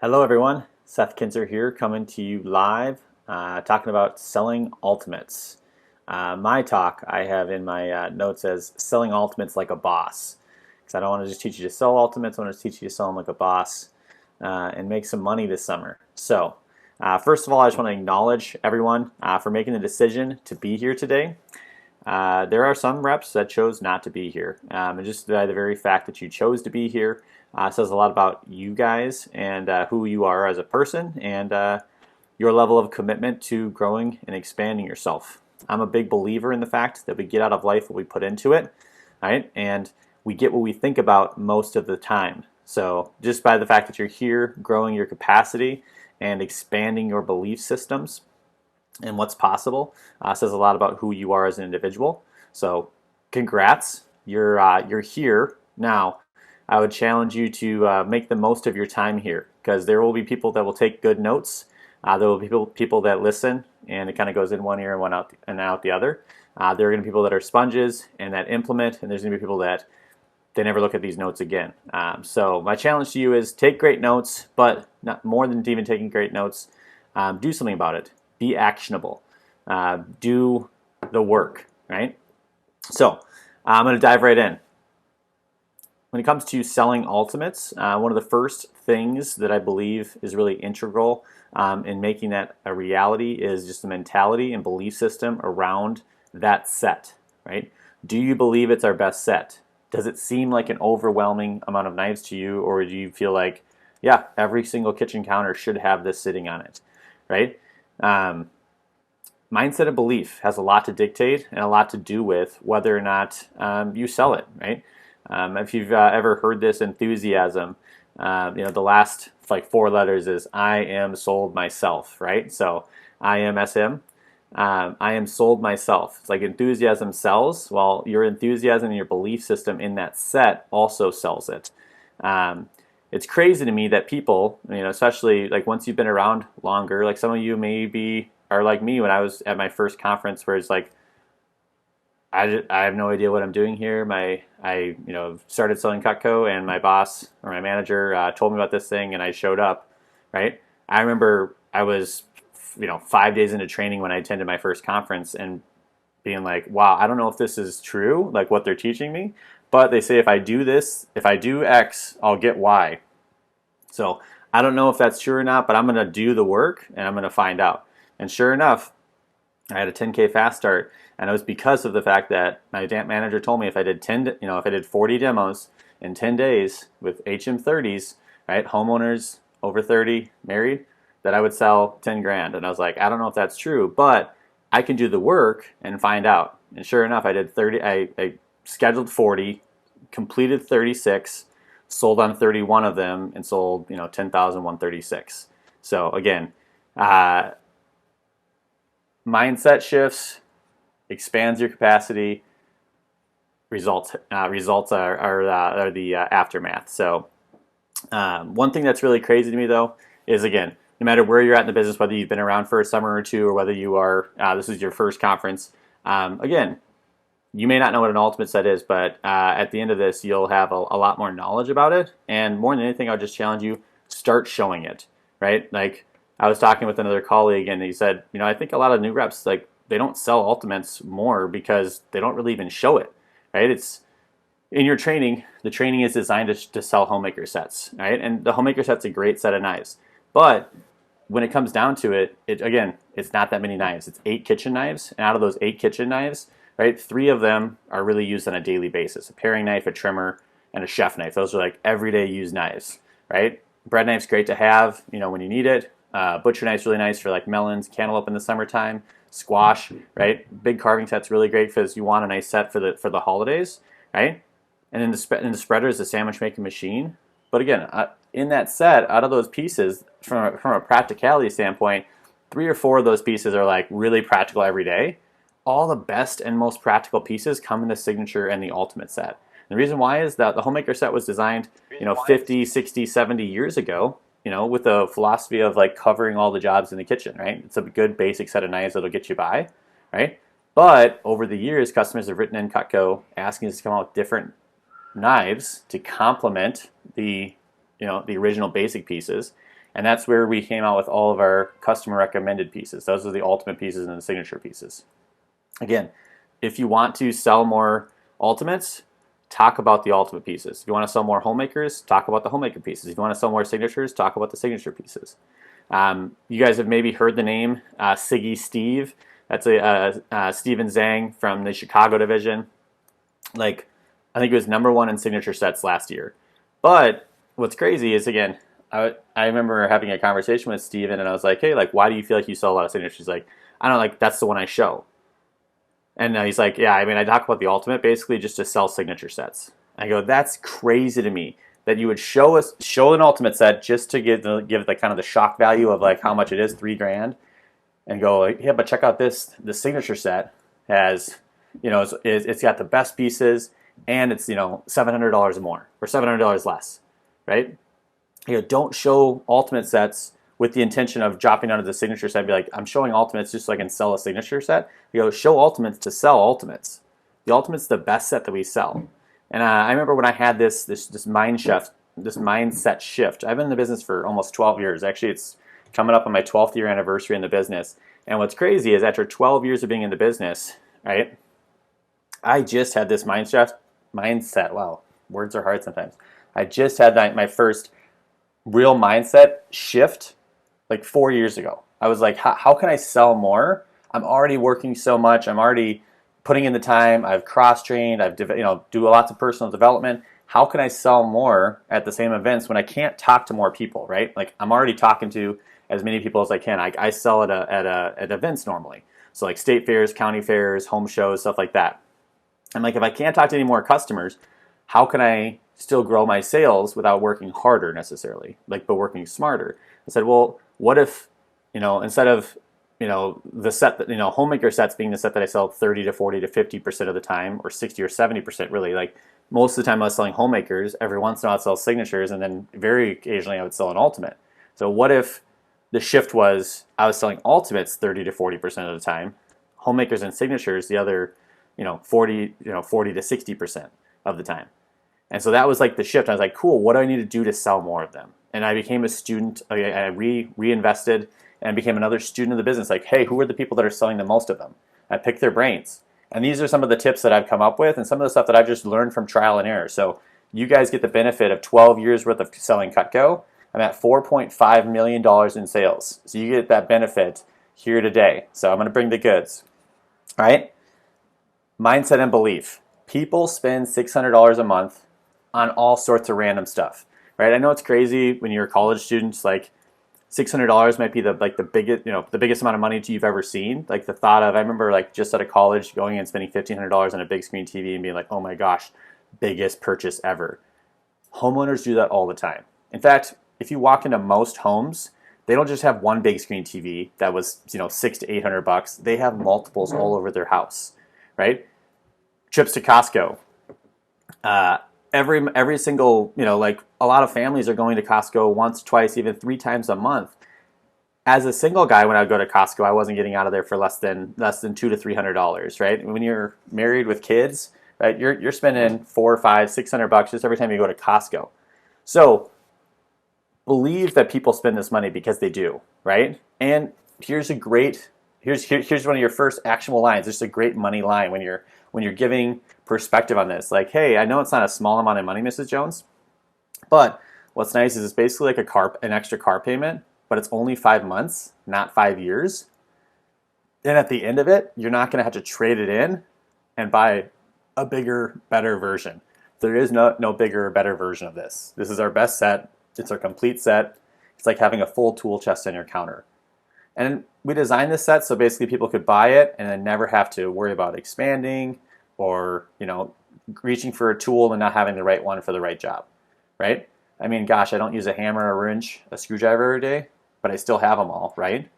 Hello everyone, Seth Kinzer here coming to you live talking about selling ultimates. My talk I have in my notes as selling ultimates like a boss, because I don't want to just teach you to sell ultimates, I want to teach you to sell them like a boss and make some money this summer. So first of all, I just want to acknowledge everyone for making the decision to be here today. There are some reps that chose not to be here. And just by the very fact that you chose to be here says a lot about you guys and who you are as a person and your level of commitment to growing and expanding yourself. I'm a big believer in the fact that we get out of life what we put into it, right? And we get what we think about most of the time. So just by the fact that you're here growing your capacity and expanding your belief systems, and what's possible says a lot about who you are as an individual. So congrats, you're here. Now I would challenge you to make the most of your time here, because there will be people that will take good notes. There will be people that listen and it kind of goes in one ear and one out and out the other. There are going to be people that are sponges and that implement, and there's going to be people that they never look at these notes again. So my challenge to you is take great notes, but not more than even taking great notes, do something about it. Be actionable. Do the work, right? So I'm going to dive right in. When it comes to selling ultimates, one of the first things that I believe is really integral in making that a reality is just the mentality and belief system around that set, right? Do you believe it's our best set? Does it seem like an overwhelming amount of knives to you, or do you feel like, yeah, every single kitchen counter should have this sitting on it, right? Mindset and belief has a lot to dictate and a lot to do with whether or not you sell it, right? If you've ever heard this enthusiasm, the last like four letters is I am sold myself, right? So I am SM. I am sold myself. It's like enthusiasm sells. Well, your enthusiasm and your belief system in that set also sells it. It's crazy to me that people, especially like once you've been around longer, like some of you maybe are like me when I was at my first conference, where it's like, I have no idea what I'm doing here. I started selling Cutco, and my boss or my manager told me about this thing, and I showed up, right? I remember I was 5 days into training when I attended my first conference and being like, wow, I don't know if this is true, like what they're teaching me, but they say if I do this, if I do X, I'll get Y. So I don't know if that's true or not, but I'm going to do the work and I'm going to find out. And sure enough, I had a 10K fast start, and it was because of the fact that my manager told me if I did if I did 40 demos in 10 days with HM30s, right, homeowners over 30, married, that I would sell 10 grand. And I was like, I don't know if that's true, but I can do the work and find out. And sure enough, I did 30. I scheduled 40, completed 36, sold on 31 of them, and sold 10,136. So again, mindset shifts, expands your capacity. Results are the aftermath. So one thing that's really crazy to me though is, again, no matter where you're at in the business, whether you've been around for a summer or two, or whether you are this is your first conference, again, you may not know what an ultimate set is, but at the end of this, you'll have a lot more knowledge about it. And more than anything, I would just challenge you, start showing it, right? Like I was talking with another colleague, and he said, I think a lot of new reps, like, they don't sell ultimates more because they don't really even show it, right? It's in your training. The training is designed to sell homemaker sets, right? And the homemaker set's a great set of knives, but when it comes down to it, again, it's not that many knives. It's 8 kitchen knives, and out of those 8 kitchen knives, right, 3 of them are really used on a daily basis: a paring knife, a trimmer, and a chef knife. Those are like everyday used knives, right? Bread knife's great to have, when you need it. Butcher knife's really nice for like melons, cantaloupe in the summertime, squash, right? Big carving set's really great because you want a nice set for the holidays, right? And then the spreader is a sandwich making machine. But again, in that set, out of those pieces, from a practicality standpoint, 3 or 4 of those pieces are like really practical every day. All the best and most practical pieces come in the signature and the ultimate set. And the reason why is that the homemaker set was designed, 50, 60, 70 years ago, with a philosophy of like covering all the jobs in the kitchen, right? It's a good basic set of knives that'll get you by, right? But over the years, customers have written in Cutco asking us to come out with different knives to complement the original basic pieces. And that's where we came out with all of our customer recommended pieces. Those are the ultimate pieces and the signature pieces. Again, if you want to sell more ultimates, talk about the ultimate pieces. If you want to sell more homemakers, talk about the homemaker pieces. If you want to sell more signatures, talk about the signature pieces. You guys have maybe heard the name Siggy Steve. That's Steven Zhang from the Chicago division. Like, I think it was #1 in signature sets last year. But what's crazy is, again, I remember having a conversation with Steven, and I was like, hey, like, why do you feel like you sell a lot of signatures? He's like, I don't know, like, that's the one I show. And he's like, yeah, I mean, I talk about the ultimate basically just to sell signature sets. I go, that's crazy to me that you would show an ultimate set just to give the kind of the shock value of like how much it is, $3,000, and go, like, yeah, but check out the signature set has, it's got the best pieces, and it's, $700 more or $700 less, right? Don't show ultimate sets with the intention of dropping down to the signature set and be like, I'm showing ultimates just so I can sell a signature set. Show ultimates to sell ultimates. The ultimate's the best set that we sell. And I remember when I had this mindset shift. I've been in the business for almost 12 years. Actually, it's coming up on my 12th year anniversary in the business. And what's crazy is after 12 years of being in the business, right, I just had this mindset. Wow, words are hard sometimes. I just had my first real mindset shift like 4 years ago. I was like, how can I sell more? I'm already working so much. I'm already putting in the time. I've cross-trained. I've do lots of personal development. How can I sell more at the same events when I can't talk to more people, right? Like, I'm already talking to as many people as I can. I sell at events normally. So like state fairs, county fairs, home shows, stuff like that. I'm like, if I can't talk to any more customers, how can I still grow my sales without working harder necessarily, but working smarter? I said, well, what if, instead of, the set that, homemaker sets being the set that I sell 30 to 40 to 50% of the time, or 60 or 70% really, like most of the time I was selling homemakers. Every once in a while I'd sell signatures, and then very occasionally I would sell an ultimate. So what if the shift was I was selling ultimates 30 to 40% of the time, homemakers and signatures the other, 40 to 60% of the time. And so that was like the shift. I was like, cool, what do I need to do to sell more of them? And I became a student. I reinvested and became another student of the business. Like, hey, who are the people that are selling the most of them? I picked their brains. And these are some of the tips that I've come up with and some of the stuff that I've just learned from trial and error. So you guys get the benefit of 12 years worth of selling Cutco. I'm at $4.5 million in sales. So you get that benefit here today. So I'm going to bring the goods. All right? Mindset and belief. People spend $600 a month on all sorts of random stuff, right? I know it's crazy when you're a college student, like $600 might be the biggest amount of money you've ever seen. Like the thought of, I remember like just out of college going and spending $1,500 on a big screen TV and being like, oh my gosh, biggest purchase ever. Homeowners do that all the time. In fact, if you walk into most homes, they don't just have one big screen TV that was $600 to $800. They have multiples all over their house, right? Trips to Costco. Every single, like a lot of families are going to Costco once, twice, even 3 times a month. As a single guy, when I would go to Costco, I wasn't getting out of there for less than $200 to $300, right? When you're married with kids, right, you're spending $400, $500, $600 just every time you go to Costco. So believe that people spend this money because they do, right? And here's one of your first actionable lines. There's a great money line when you're giving perspective on this. Like, hey, I know it's not a small amount of money, Mrs. Jones, but what's nice is it's basically like an extra car payment, but it's only 5 months, not 5 years. And at the end of it, you're not going to have to trade it in and buy a bigger, better version. There is no bigger or better version of this. This is our best set. It's our complete set. It's like having a full tool chest on your counter. And we designed this set so basically people could buy it and then never have to worry about expanding or, reaching for a tool and not having the right one for the right job, right? I mean, gosh, I don't use a hammer, a wrench, a screwdriver every day, but I still have them all, right?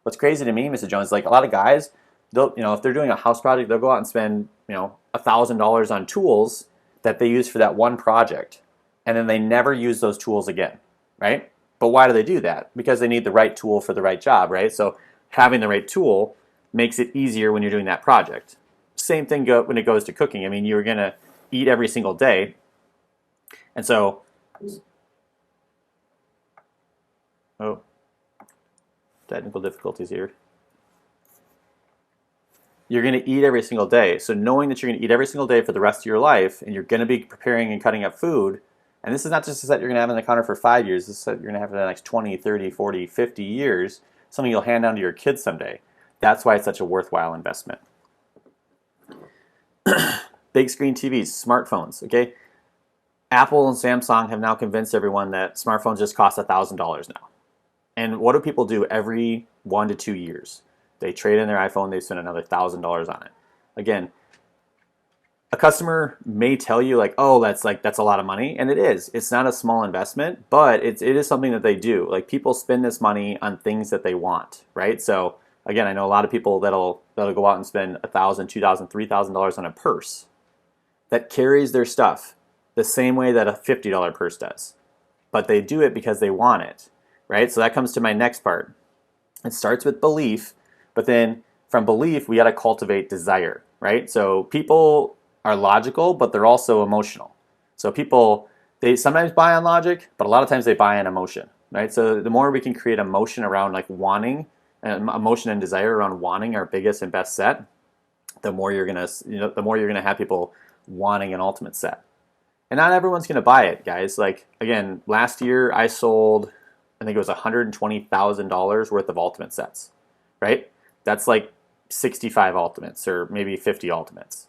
What's crazy to me, Mr. Jones, like a lot of guys, they'll, if they're doing a house project, they'll go out and spend, $1,000 on tools that they use for that one project, and then they never use those tools again, right? But why do they do that? Because they need the right tool for the right job, right? So having the right tool makes it easier when you're doing that project. Same thing when it goes to cooking. I mean, you're going to eat every single day. And so Oh, technical difficulties here. You're going to eat every single day. So knowing that you're going to eat every single day for the rest of your life, and you're going to be preparing and cutting up food, and this is not just a set you're going to have on the counter for 5 years, this is a set you're going to have for the next 20, 30, 40, 50 years, something you'll hand down to your kids someday. That's why it's such a worthwhile investment. Big screen TVs, smartphones, okay? Apple and Samsung have now convinced everyone that smartphones just cost $1,000 now. And what do people do every 1 to 2 years? They trade in their iPhone, they spend another $1,000 on it. Again, a customer may tell you like, oh, that's a lot of money, and it is. It's not a small investment, but it is something that they do. Like, people spend this money on things that they want, right? So again, I know a lot of people that'll go out and spend $1,000, $2,000, $3,000 on a purse that carries their stuff the same way that a $50 purse does, but they do it because they want it, right? So that comes to my next part. It starts with belief. But then from belief, we got to cultivate desire, right? So people are logical, but they're also emotional. So people, they sometimes buy on logic, but a lot of times they buy on emotion, right? So the more we can create emotion around like wanting, emotion and desire around wanting our biggest and best set, the more you're gonna have people wanting an ultimate set. And not everyone's gonna buy it, guys. Like, again, last year I sold, I think it was $120,000 worth of ultimate sets, right? That's like 65 ultimates or maybe 50 ultimates.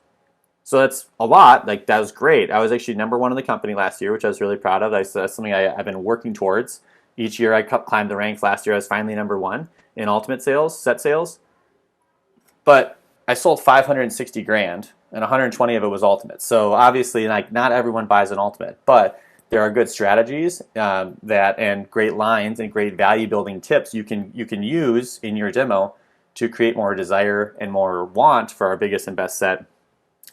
So that's a lot. Like, that was great. I was actually #1 in the company last year, which I was really proud of. That's something I've been working towards. Each year I climbed the ranks. Last year I was finally #1 in ultimate sales, set sales. But I sold 560 grand and 120 of it was ultimates. So obviously, like, not everyone buys an ultimate, but there are good strategies and great lines and great value building tips you can use in your demo to create more desire and more want for our biggest and best set.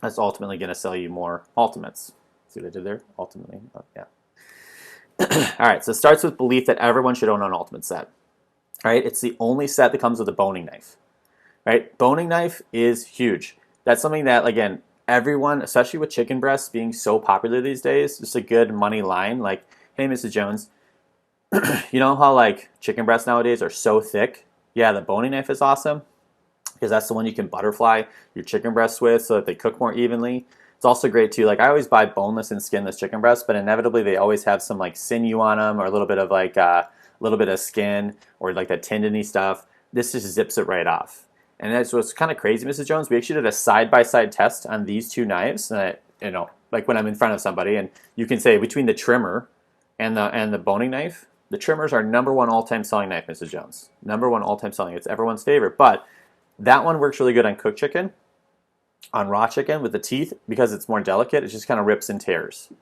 That's ultimately going to sell you more ultimates. See what I did there? Ultimately, oh, yeah. All right, so it starts with belief that everyone should own an ultimate set. All right, it's the only set that comes with a boning knife. Right, boning knife is huge. That's something that, again, everyone, especially with chicken breasts being so popular these days, just a good money line. Like, hey, Mrs. Jones, you know how like chicken breasts nowadays are so thick? Yeah, the boning knife is awesome because that's the one you can butterfly your chicken breasts with so that they cook more evenly. It's also great too. Like, I always buy boneless and skinless chicken breasts, but inevitably they always have some like sinew on them or a little bit of like a little bit of skin or like that tendony stuff. This just zips it right off. And that's what's kind of crazy, Mrs. Jones. We actually did a side-by-side test on these two knives. And like when I'm in front of somebody, and you can say between the trimmer and the boning knife, the trimmers are #1 all-time selling knife, Mrs. Jones. #1 all-time selling. It's everyone's favorite. But that one works really good on cooked chicken, on raw chicken with the teeth, because it's more delicate. It just kind of rips and tears,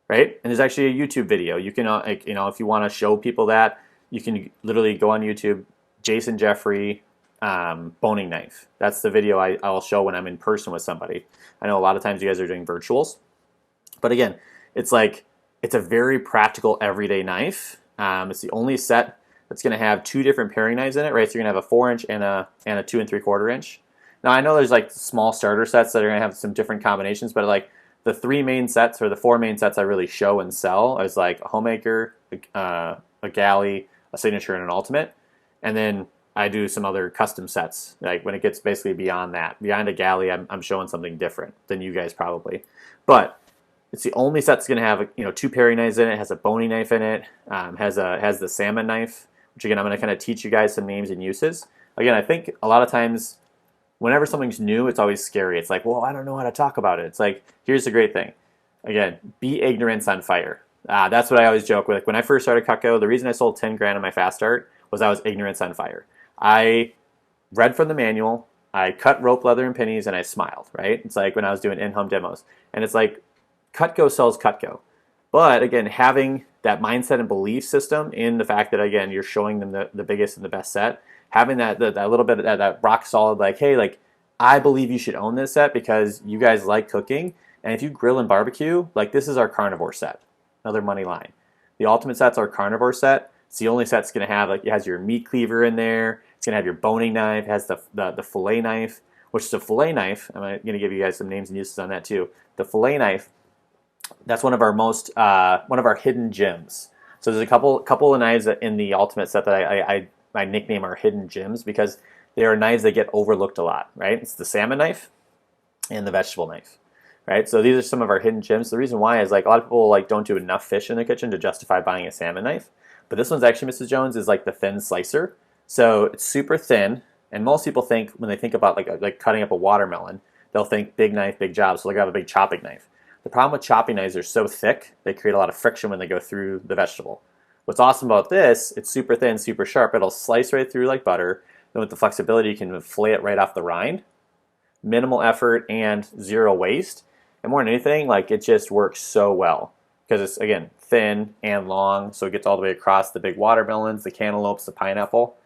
right? And there's actually a YouTube video. You can, if you want to show people that, you can literally go on YouTube, Jason Jeffrey boning knife. That's the video I'll show when I'm in person with somebody. I know a lot of times you guys are doing virtuals, but again, it's a very practical everyday knife. It's the only set that's going to have 2 different paring knives in it, right? So you're going to have a 4-inch and a 2 3/4 inch. Now I know there's like small starter sets that are going to have some different combinations, but like the 3 main sets or the 4 main sets I really show and sell is like a homemaker, a galley, a signature, and an ultimate, and then I do some other custom sets. Like when it gets basically beyond that, beyond a galley, I'm showing something different than you guys probably. But it's the only set that's going to have 2 paring knives in it. It has a boning knife in it. Has the salmon knife, which again I'm going to kind of teach you guys some names and uses. Again, I think a lot of times whenever something's new, it's always scary. It's like, well, I don't know how to talk about it. It's like, here's the great thing. Again, be ignorance on fire. That's what I always joke with. Like, when I first started Cutco, the reason I sold 10 grand on my fast start was I was ignorance on fire. I read from the manual, I cut rope, leather, and pennies, and I smiled, right? It's like when I was doing in-home demos. And it's like, Cutco sells Cutco. But again, having that mindset and belief system in the fact that, again, you're showing them the biggest and the best set, having that little bit of that rock solid, like, hey, like, I believe you should own this set because you guys like cooking. And if you grill and barbecue, like, this is our carnivore set. Another money line. The ultimate set's our carnivore set. It's the only set that's going to have, like, it has your meat cleaver in there. It's going to have your boning knife. It has the fillet knife, which is a fillet knife. I'm going to give you guys some names and uses on that too. The fillet knife, that's one of our hidden gems. So there's a couple of knives in the Ultimate set that I nickname our hidden gems because they are knives that get overlooked a lot, right? It's the salmon knife and the vegetable knife, right? So these are some of our hidden gems. The reason why is like a lot of people like don't do enough fish in the kitchen to justify buying a salmon knife. But this one's actually, Mrs. Jones, is like the thin slicer. So it's super thin, and most people think when they think about like cutting up a watermelon, they'll think big knife, big job, so they'll have a big chopping knife. The problem with chopping knives, they're so thick, they create a lot of friction when they go through the vegetable. What's awesome about this, it's super thin, super sharp. It'll slice right through like butter. Then with the flexibility, you can fillet it right off the rind. Minimal effort and zero waste. And more than anything, like it just works so well because it's, again, thin and long, so it gets all the way across the big watermelons, the cantaloupes, the pineapple.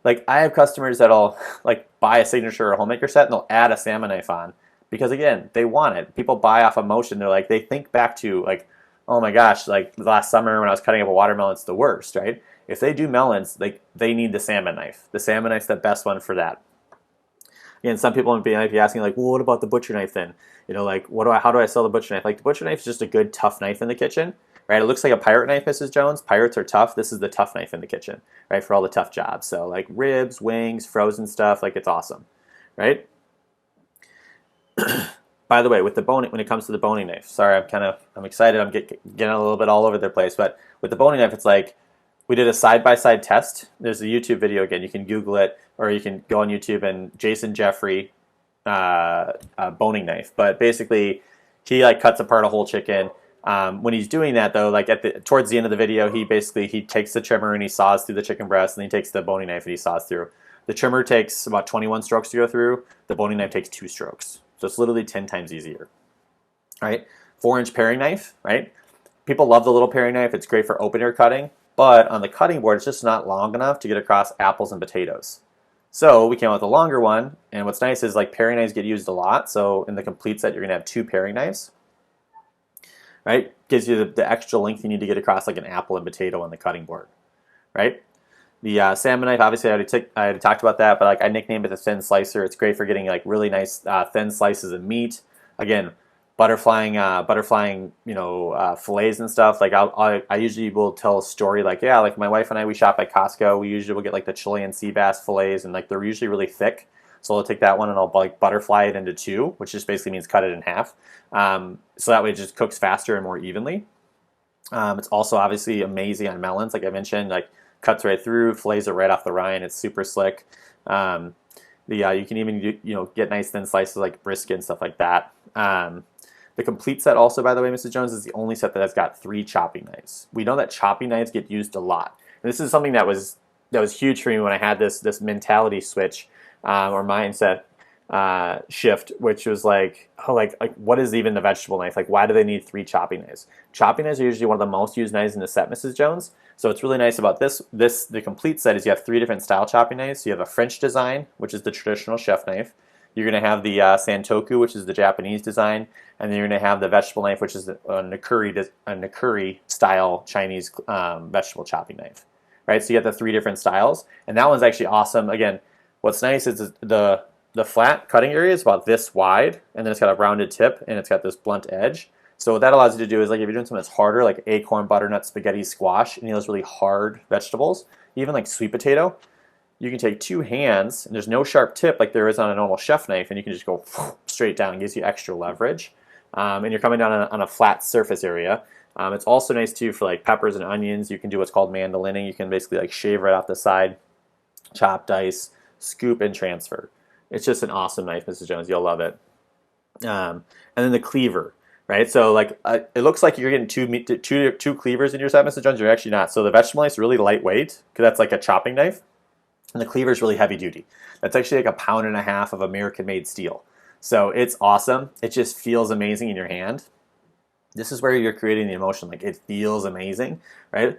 Like I have customers that'll like buy a signature or homemaker set and they'll add a salmon knife on because again, they want it. People buy off emotion. They're like, they think back to like, oh my gosh, like last summer when I was cutting up a watermelon, it's the worst, right? If they do melons, like they need the salmon knife. The salmon knife's the best one for that. Again, some people might be asking like, well, what about the butcher knife then? You know, like how do I sell the butcher knife? Like the butcher knife is just a good tough knife in the kitchen, right? It looks like a pirate knife, Mrs. Jones. Pirates are tough. This is the tough knife in the kitchen, right? For all the tough jobs. So like ribs, wings, frozen stuff, like it's awesome, right? By the way, with the boning, when it comes to the boning knife, sorry, I'm excited. I'm getting a little bit all over the place, but with the boning knife, it's like we did a side-by-side test. There's a YouTube video again. You can Google it, or you can go on YouTube and Jason Jeffrey boning knife. But basically, he like cuts apart a whole chicken. When he's doing that though, like towards the end of the video, he takes the trimmer and he saws through the chicken breast, and then he takes the boning knife and he saws through. The trimmer takes about 21 strokes to go through. The boning knife takes 2 strokes. So it's literally 10 times easier, right? 4-inch paring knife, right? People love the little paring knife. It's great for open air cutting, but on the cutting board, it's just not long enough to get across apples and potatoes. So we came out with a longer one, and what's nice is like paring knives get used a lot. So in the complete set, you're gonna have 2 paring knives, right? Gives you the extra length you need to get across like an apple and potato on the cutting board, right? The salmon knife, obviously, I already talked about that, but like I nicknamed it the thin slicer. It's great for getting like really nice thin slices of meat. Again, butterflying, fillets and stuff. Like I usually will tell a story like, yeah, like my wife and I, we shop at Costco. We usually will get like the Chilean sea bass fillets, and like they're usually really thick. So I'll take that one and I'll like butterfly it into 2, which just basically means cut it in half. So that way it just cooks faster and more evenly. It's also obviously amazing on melons, like I mentioned, like cuts right through, fillets it right off the rind. It's super slick. You can even get nice thin slices like brisket and stuff like that. The complete set also, by the way, Mrs. Jones, is the only set that has got 3 chopping knives. We know that chopping knives get used a lot. And this is something that was huge for me when I had this mentality switch or mindset shift, which was like, what is even the vegetable knife? Like, why do they need 3 chopping knives? Chopping knives are usually one of the most used knives in the set, Mrs. Jones. So what's really nice about the complete set is you have 3 different style chopping knives. So you have a French design, which is the traditional chef knife. You're going to have the Santoku, which is the Japanese design, and then you're going to have the vegetable knife, which is a Nakuri style Chinese vegetable chopping knife. Right? So you have the 3 different styles, and that one's actually awesome. Again, what's nice is the flat cutting area is about this wide, and then it's got a rounded tip, and it's got this blunt edge. So what that allows you to do is, like, if you're doing something that's harder, like acorn, butternut, spaghetti, squash, any of those really hard vegetables, even like sweet potato, you can take 2 hands, and there's no sharp tip like there is on a normal chef knife, and you can just go straight down. It gives you extra leverage, and you're coming down on a flat surface area. It's also nice too for like peppers and onions. You can do what's called mandolining. You can basically like shave right off the side, chop, dice, scoop, and transfer. It's just an awesome knife, Mrs. Jones. You'll love it. And then the cleaver, right? So like it looks like you're getting two cleavers in your set, Mrs. Jones. You're actually not. So the vegetable knife's really lightweight because that's like a chopping knife, and the cleaver is really heavy duty. That's actually like 1.5 pounds of American-made steel. So it's awesome. It just feels amazing in your hand. This is where you're creating the emotion. Like, it feels amazing, right?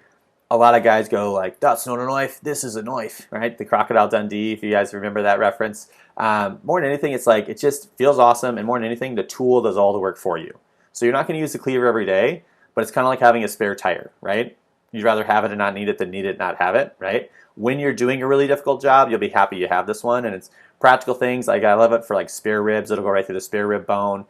A lot of guys go like, that's not a knife, this is a knife, right? The Crocodile Dundee, if you guys remember that reference. More than anything, it's like, it just feels awesome, and more than anything, the tool does all the work for you. So you're not gonna use the cleaver every day, but it's kind of like having a spare tire, right? You'd rather have it and not need it than need it and not have it, right? When you're doing a really difficult job, you'll be happy you have this one, and it's practical things. Like, I love it for like spare ribs. It'll go right through the spare rib bone.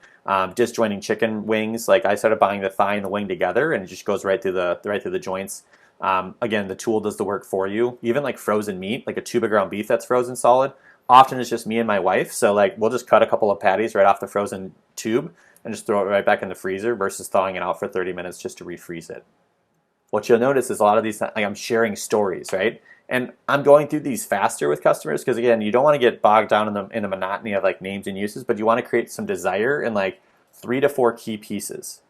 Disjointing chicken wings. Like, I started buying the thigh and the wing together, and it just goes right through the joints. Again, the tool does the work for you. Even like frozen meat, like a tube of ground beef that's frozen solid, often it's just me and my wife. So like we'll just cut a couple of patties right off the frozen tube and just throw it right back in the freezer versus thawing it out for 30 minutes just to refreeze it. What you'll notice is a lot of these, like I'm sharing stories, right? And I'm going through these faster with customers because again, you don't want to get bogged down in the monotony of like names and uses, but you want to create some desire in like 3 to 4 key pieces.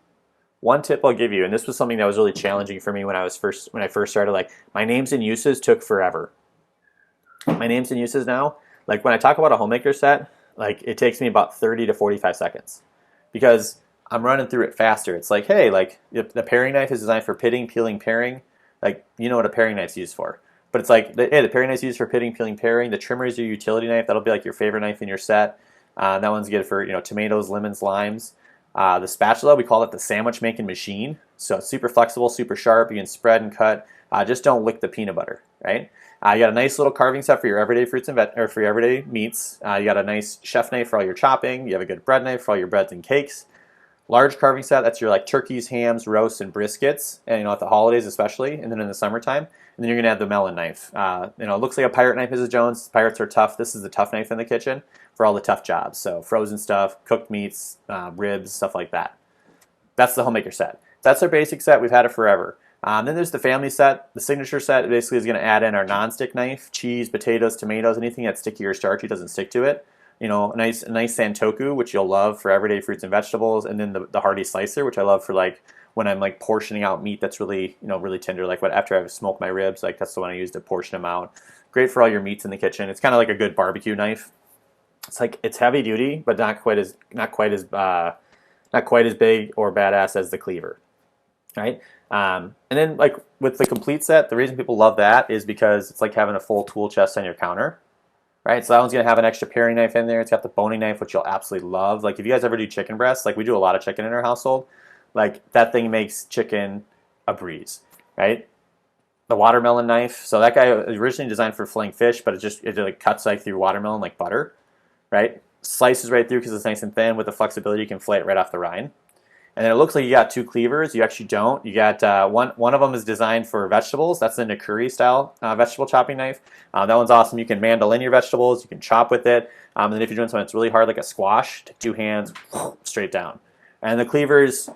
One tip I'll give you, and this was something that was really challenging for me when I first started, like my names and uses took forever. My names and uses now, like when I talk about a homemaker set, like it takes me about 30 to 45 seconds because I'm running through it faster. It's like, hey, like the paring knife is designed for pitting, peeling, paring. Like you know what a paring knife's used for. But it's like, hey, the paring knife's used for pitting, peeling, paring. The trimmer is your utility knife. That'll be like your favorite knife in your set. That one's good for tomatoes, lemons, limes. The spatula, we call it the sandwich making machine. So it's super flexible, super sharp. You can spread and cut. Just don't lick the peanut butter, right? You got a nice little carving set for your everyday fruits and or for your everyday meats. You got a nice chef knife for all your chopping. You have a good bread knife for all your breads and cakes. Large carving set, that's your like turkeys, hams, roasts, and briskets, and at the holidays especially, and then in the summertime. And then you're gonna have the melon knife. It looks like a pirate knife, Mrs. Jones. Pirates are tough. This is the tough knife in the kitchen for all the tough jobs. So frozen stuff, cooked meats, ribs, stuff like that. That's the homemaker set. That's our basic set. We've had it forever. Then there's the family set. The signature set basically is gonna add in our non-stick knife, cheese, potatoes, tomatoes, anything that's sticky or starchy doesn't stick to it. A nice santoku, which you'll love for everyday fruits and vegetables, and then the hearty slicer, which I love for like when I'm like portioning out meat that's really really tender, like after I've smoked my ribs, like that's the one I use to portion them out. Great for all your meats in the kitchen. It's kind of like a good barbecue knife. It's heavy duty, but not quite as big or badass as the cleaver, right? And then like with the complete set, the reason people love that is because it's like having a full tool chest on your counter. Right, so that one's gonna have an extra paring knife in there. It's got the boning knife, which you'll absolutely love. Like if you guys ever do chicken breasts, like we do a lot of chicken in our household, like that thing makes chicken a breeze, right? The watermelon knife. So that guy was originally designed for filleting fish, but it like cuts like through watermelon like butter, right? Slices right through because it's nice and thin. With the flexibility, you can fillet it right off the rind. And then it looks like you got 2 cleavers. You actually don't. You got one of them is designed for vegetables. That's the Nakuri style vegetable chopping knife. That one's awesome. You can mandolin your vegetables. You can chop with it. And then if you're doing something that's really hard, like a squash, take 2 hands, straight down. And the cleaver's,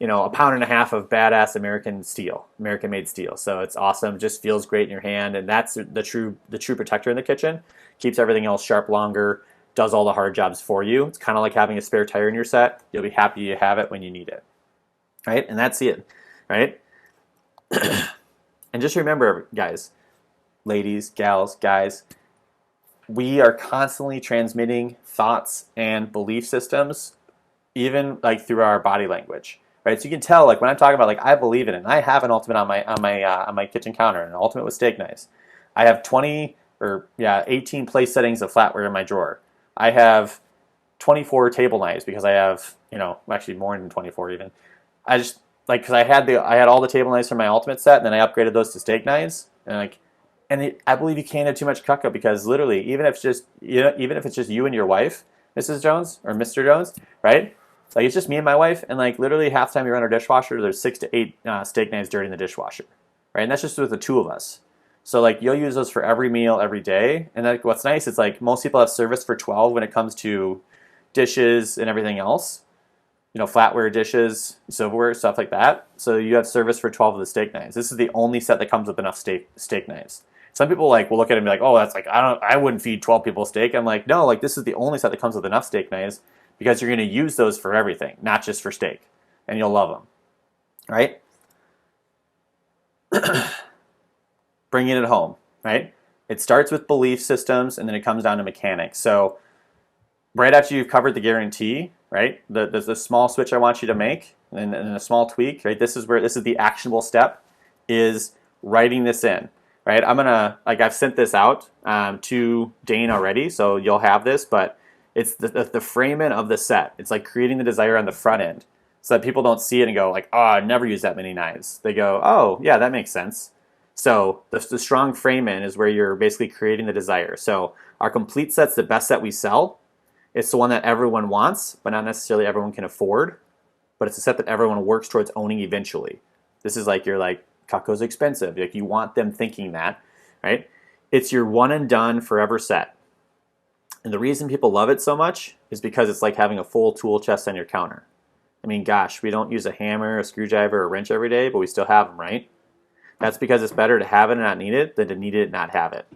a 1.5 pounds of badass American-made steel. So it's awesome. Just feels great in your hand, and that's the true protector in the kitchen. Keeps everything else sharp longer. Does all the hard jobs for you. It's kind of like having a spare tire in your set. You'll be happy you have it when you need it, right? And that's it, right? And just remember, guys, ladies, gals, guys, we are constantly transmitting thoughts and belief systems, even like through our body language, right? So you can tell, like when I'm talking about, like I believe in it, and I have an ultimate on my kitchen counter, an ultimate with steak knives. I have 18 place settings of flatware in my drawer. I have 24 table knives because I have, actually more than 24 even. I just because I had all the table knives from my ultimate set, and then I upgraded those to steak knives, and I believe you can't have too much cucka because literally, even if it's just you and your wife, Mrs. Jones or Mr. Jones, right? Like it's just me and my wife, and like literally half the time you run our dishwasher, there's 6 to 8 steak knives dirty in the dishwasher, right? And that's just with the 2 of us. So like you'll use those for every meal, every day. And like what's nice is like most people have service for 12 when it comes to dishes and everything else. Flatware dishes, silverware, stuff like that. So you have service for 12 of the steak knives. This is the only set that comes with enough steak knives. Some people will look at it and be like, oh, that's like I wouldn't feed 12 people steak. I'm like, no, this is the only set that comes with enough steak knives because you're going to use those for everything, not just for steak. And you'll love them. Right? Bringing it home, right? It starts with belief systems, and then it comes down to mechanics. So right after you've covered the guarantee, right, there's a small switch I want you to make, and a small tweak, right? This is the actionable step, is writing this in, right? I'm gonna, I've sent this out to Dane already, so you'll have this, but it's the framing of the set. It's like creating the desire on the front end, so that people don't see it and go oh, I never use that many knives. They go, oh yeah, that makes sense. So the strong frame-in is where you're basically creating the desire. So our complete set's the best set we sell. It's the one that everyone wants, but not necessarily everyone can afford. But it's a set that everyone works towards owning eventually. This is like your Cutco's expensive. Like, you want them thinking that, right? It's your one and done forever set. And the reason people love it so much is because it's like having a full tool chest on your counter. I mean, gosh, we don't use a hammer, a screwdriver, or a wrench every day, but we still have them, right? That's because it's better to have it and not need it than to need it and not have it.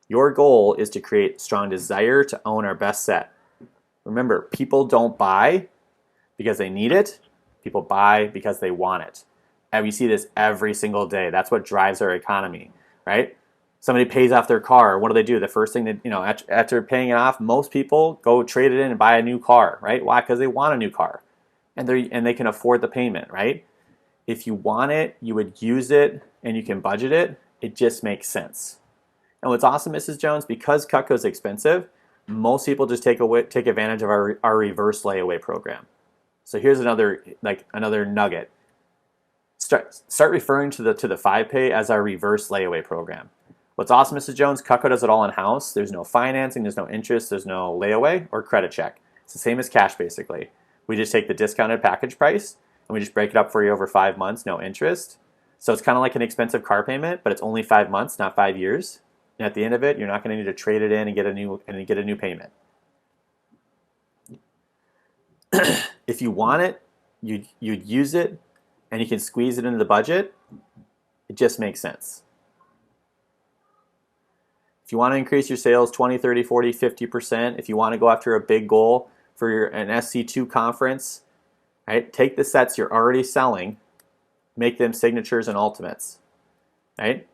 Your goal is to create strong desire to own our best set. Remember, people don't buy because they need it. People buy because they want it. And we see this every single day. That's what drives our economy, right? Somebody pays off their car. What do? The first thing that, after paying it off, most people go trade it in and buy a new car, right? Why? Because they want a new car, and they can afford the payment, right? If you want it, you would use it, and you can budget it. It just makes sense. And what's awesome, Mrs. Jones, because Cutco is expensive, most people just take advantage of our reverse layaway program. So here's another nugget. Start referring to the 5-pay as our reverse layaway program. What's awesome, Mrs. Jones, Cutco does it all in-house. There's no financing, there's no interest, there's no layaway or credit check. It's the same as cash, basically. We just take the discounted package price and we just break it up for you over 5 months, no interest. So it's kind of like an expensive car payment, but it's only 5 months, not 5 years. And at the end of it, you're not going to need to trade it in and get a new payment. If you want it, you'd use it, and you can squeeze it into the budget. It just makes sense. If you want to increase your sales 20, 30, 40, 50%, if you want to go after a big goal for an SC2 conference, right? Take the sets you're already selling, make them signatures and ultimates, right?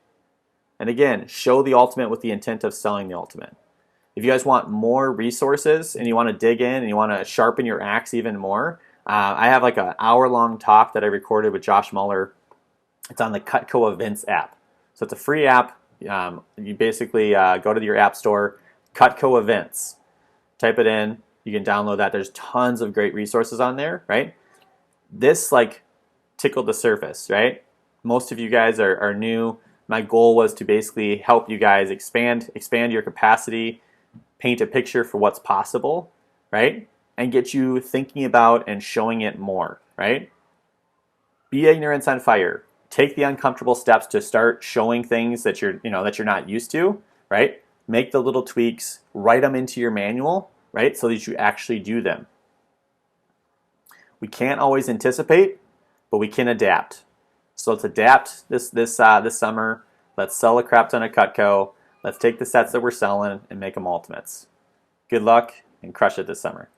And again, show the ultimate with the intent of selling the ultimate. If you guys want more resources and you want to dig in and you want to sharpen your axe even more, I have like an hour-long talk that I recorded with Josh Muller. It's on the Cutco Events app. So it's a free app. You basically go to your app store, Cutco Events, type it in. You can download that. There's tons of great resources on there, right? This tickled the surface, right? Most of you guys are new. My goal was to basically help you guys expand your capacity, paint a picture for what's possible, right? And get you thinking about and showing it more, right? Be ignorance on fire. Take the uncomfortable steps to start showing things that you're not used to, right? Make the little tweaks, write them into your manual, right? So that you actually do them. We can't always anticipate, but we can adapt. So let's adapt this summer. Let's sell a crap ton of Cutco. Let's take the sets that we're selling and make them ultimates. Good luck and crush it this summer.